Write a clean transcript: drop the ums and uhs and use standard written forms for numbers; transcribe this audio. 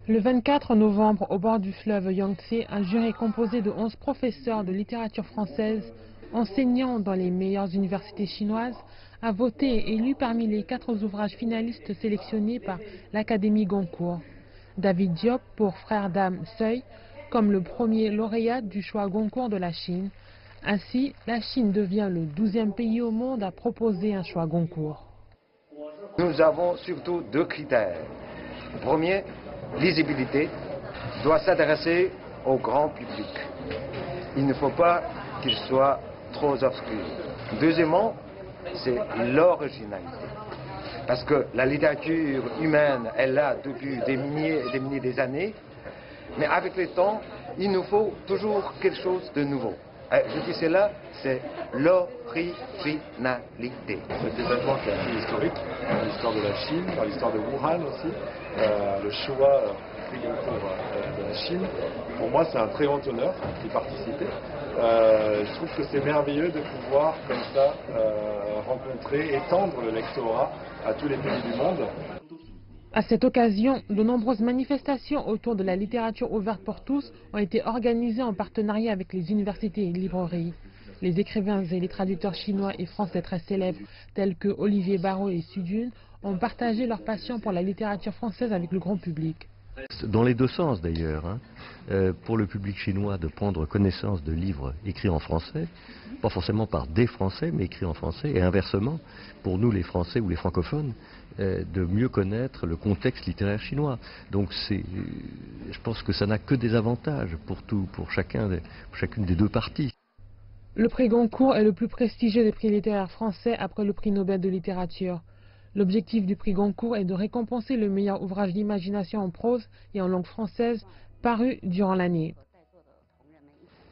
Le 24 novembre, au bord du fleuve Yangtze, un jury composé de 11 professeurs de littérature française, enseignant dans les meilleures universités chinoises, a voté et élu parmi les 4 ouvrages finalistes sélectionnés par l'Académie Goncourt. David Diop pour Frères d'âme Seuil, comme le premier lauréat du choix Goncourt de la Chine. Ainsi, la Chine devient le 12e pays au monde à proposer un choix Goncourt. Nous avons surtout 2 critères. Le premier, lisibilité, doit s'adresser au grand public. Il ne faut pas qu'il soit trop obscur. Deuxièmement, c'est l'originalité. Parce que la littérature humaine, elle là depuis des milliers et des milliers d'années, mais avec le temps, il nous faut toujours quelque chose de nouveau. Je dis cela, c'est l'originalité. Cet événement qui est assez historique, dans l'histoire de la Chine, dans l'histoire de Wuhan aussi, le choix du prix Goncourt de la Chine, pour moi c'est un très grand honneur d'y participer. Je trouve que c'est merveilleux de pouvoir comme ça rencontrer, étendre le lectorat à tous les pays du monde. À cette occasion, de nombreuses manifestations autour de la littérature ouverte pour tous ont été organisées en partenariat avec les universités et librairies. Les écrivains et les traducteurs chinois et français très célèbres, tels que Olivier Barrault et Sudune, ont partagé leur passion pour la littérature française avec le grand public. Dans les deux sens d'ailleurs, pour le public chinois de prendre connaissance de livres écrits en français, pas forcément par des Français, mais écrits en français, et inversement, pour nous les Français ou les francophones, de mieux connaître le contexte littéraire chinois. Donc je pense que ça n'a que des avantages pour chacune des deux parties. Le prix Goncourt est le plus prestigieux des prix littéraires français après le prix Nobel de littérature. L'objectif du prix Goncourt est de récompenser le meilleur ouvrage d'imagination en prose et en langue française paru durant l'année.